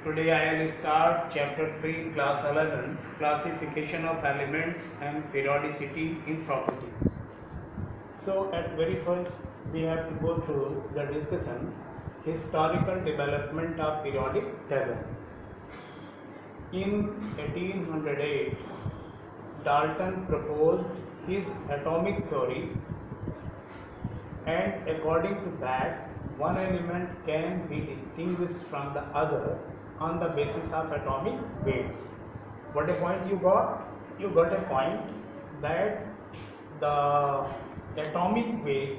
Today I will start chapter 3 class 11 classification of elements and periodicity in properties. So at very first we have to go through the discussion historical development of periodic table. In 1808 Dalton proposed his atomic theory, and according to that one element can be distinguished from the other on the basis of atomic weights. What a point you got? You got a point that the atomic weight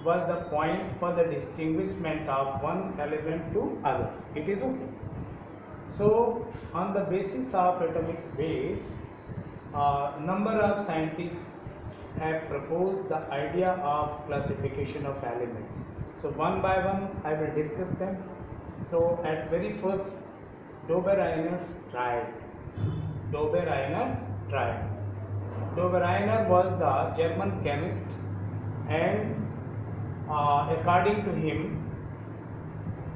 was the point for the distinguishment of one element to other. It is okay. So on the basis of atomic weights, number of scientists have proposed the idea of classification of elements. So one by one I will discuss them. So at very first, Dobereiner triad. Dobereiner was the German chemist, and according to him,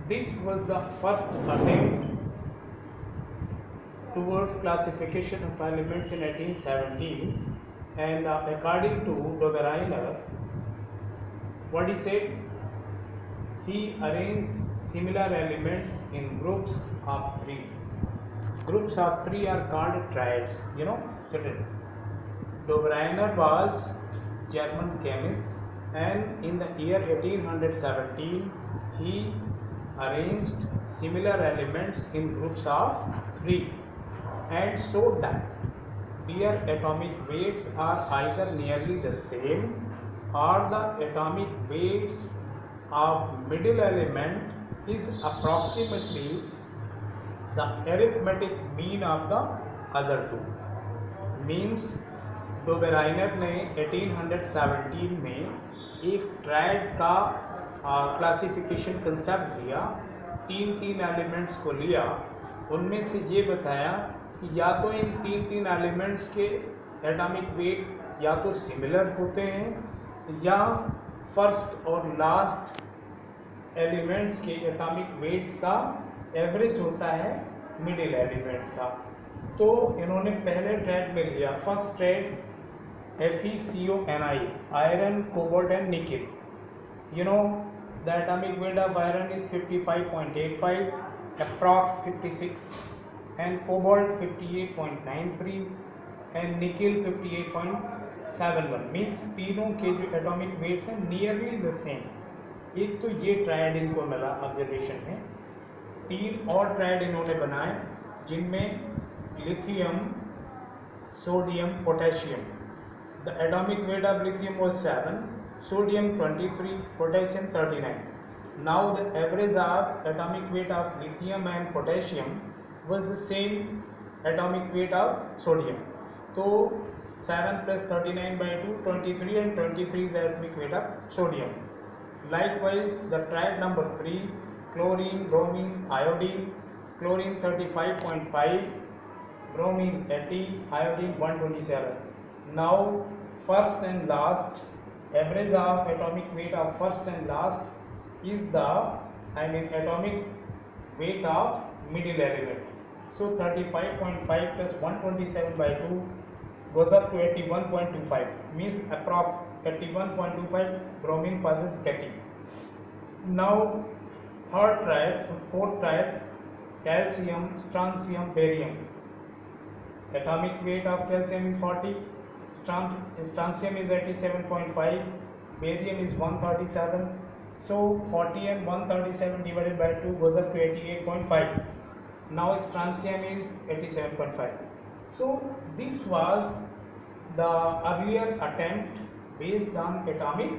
this was the first attempt towards classification of elements in 1817. And according to Dobereiner, what he said, he arranged similar elements in groups of three. Groups of three are called triads. Children. Dobereiner was German chemist, and in the year 1817 he arranged similar elements in groups of three and showed that their atomic weights are either nearly the same or the atomic weights of middle element is approximately the arithmetic mean of the other two. Means Dobereiner ने 1817 में एक triad का classification concept दिया, तीन elements को लिया, उनमें से ये बताया कि या तो इन तीन एलिमेंट्स के एटॉमिक वेट या तो सिमिलर होते हैं या फर्स्ट और लास्ट एलिमेंट्स के एटॉमिक वेट्स का एवरेज होता है मिडिल एलिमेंट्स का. तो इन्होंने पहले ट्रेड में लिया, first trade FeCONi, iron, cobalt and nickel. The atomic weight of iron is 55.85, approx 56, and cobalt 58.93 and nickel 58.71. Means तीनों के जो एटॉमिक वेट्स हैं नियरली द सेम. एक तो ये ट्रायड इनको मिला ऑब्जर्वेशन में. तीन और ट्रायड इन्होंने बनाए जिनमें lithium, sodium, potassium. The atomic weight of lithium was 7, sodium 23, potassium 39. Now the average of atomic weight of lithium and potassium was the same atomic weight of sodium. So 7 plus 39 by 2, 23, and 23 is the atomic weight of sodium. Likewise, the triad number 3, chlorine, bromine, iodine. Chlorine 35.5, bromine 80, iodine 127. Now first and last, average of atomic weight of first and last is the atomic weight of middle element. So 35.5 plus 127 by 2 goes up to 81.25, means approx 81.25 bromine passes 30. Now third triad, fourth triad, calcium, strontium, barium. Atomic weight of calcium is 40, strontium is 87.5, barium is 137. So 40 and 137 divided by 2 goes up to 88.5. Now strontium is 87.5. So this was the earlier attempt based on atomic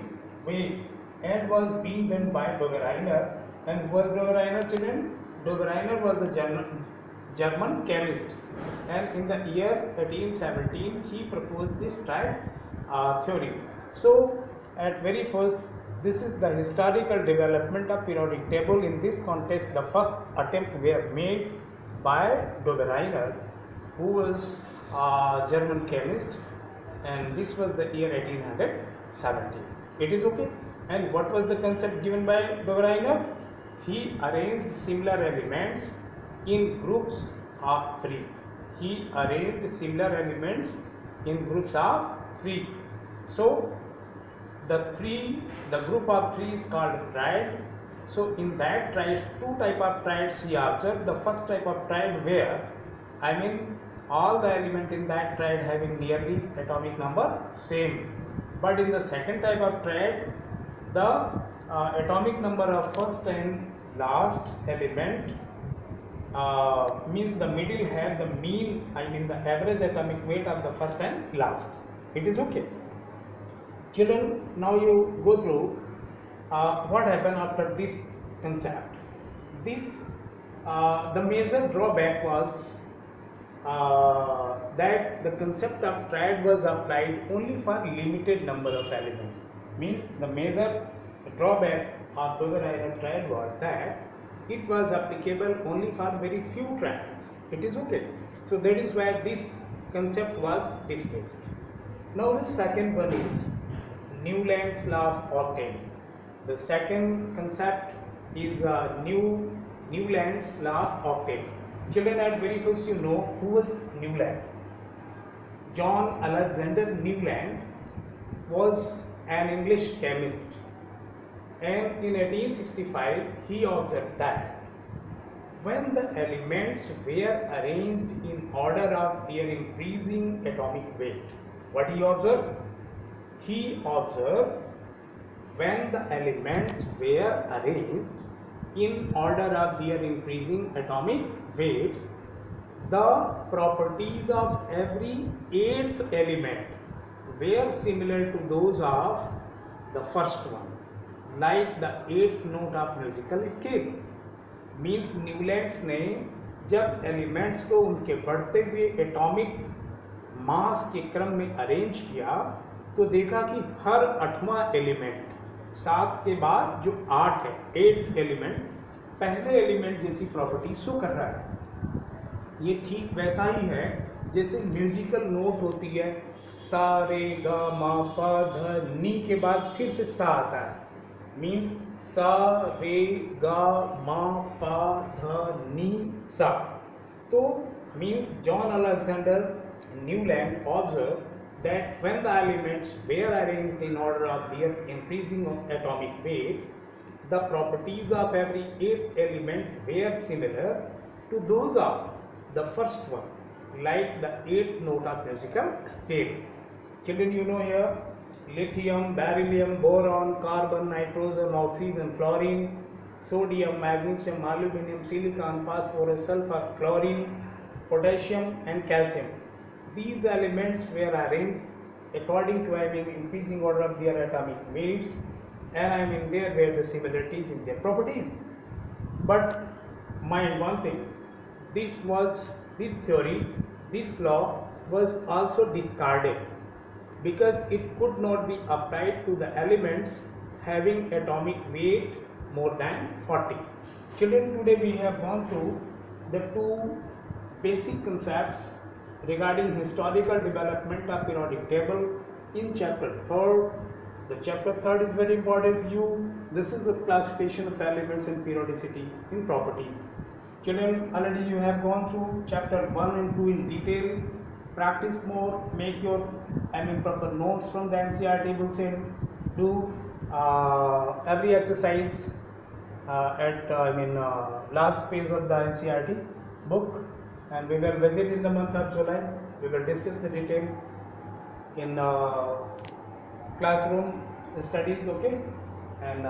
weight and was being done by Dobereiner. And who was Dobereiner, children? Dobereiner was the German chemist, and in the year 1817 he proposed this triad theory. So at very first, this is the historical development of periodic table. In this context, the first attempt were made by Dobereiner, who was a German chemist, and this was the year 1817. It is okay. And what was the concept given by Dobereiner? He arranged similar elements in groups of 3. He arranged similar elements in groups of 3. So the group of 3 is called triad. So in that triad, two type of triads he observed. The first type of triad where, I mean, all the element in that triad having nearly atomic number same. But in the second type of triad, the atomic number of first and last element means the middle have the mean, I mean the average atomic weight of the first and last. It is okay. Children, now you go through what happened after this concept. This the major drawback was that the concept of triad was applied only for limited number of elements. Means the major drawback of Dobereiner triad was that it was applicable only for very few triads. It is okay. So that is why this concept was dismissed. Now the second one is Newland's law of octane. The second concept is Newland's law of octane. Children, at very first you know who was Newland. John Alexander Newland was an English chemist, and in 1865 he observed that when the elements were arranged in order of their increasing atomic weight, what he observed? He observed when the elements were arranged in order of their increasing atomic weights, the properties of every eighth element were similar to those of the first one, like the eighth note of musical scale. Means Newlands ने जब elements को उनके बढ़ते हुए atomic mass के क्रम में arrange किया तो देखा कि हर 8वां एलिमेंट 7 के बाद जो 8 है, 8th एलिमेंट पहले एलिमेंट जैसी प्रॉपर्टी शो कर रहा है। ये ठीक वैसा ही है जैसे म्यूजिकल नोट होती है, सा रे गा मा पा ध नी के बाद फिर से सा आता है, मीन्स सा रे गा मा पा ध नी सा। तो means John Alexander Newland observe that when the elements were arranged in order of their increasing atomic weight, the properties of every eighth element were similar to those of the first one, like the eighth note of musical scale. Children, you know here lithium, beryllium, boron, carbon, nitrogen, oxygen, fluorine, sodium, magnesium, aluminum, silicon, phosphorus, sulfur, chlorine, potassium and calcium. These elements were arranged according to having increasing order of their atomic weights, and I mean there were the similarities in their properties. But mind one thing, this theory, this law was also discarded because it could not be applied to the elements having atomic weight more than 40. Children, today we have gone through the two basic concepts regarding historical development of periodic table in chapter 3rd. The chapter 3rd is very important for you. This is a classification of elements and periodicity in properties. Children, already you have gone through chapter 1 and 2 in detail. Practice more, make your proper notes from the NCERT books and do every exercise at last page of the NCERT book. And we will visit in the month of July. We will discuss the detail in classroom studies, okay? And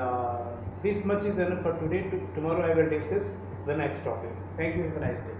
this much is enough for today. Tomorrow I will discuss the next topic. Thank you. Have a nice day.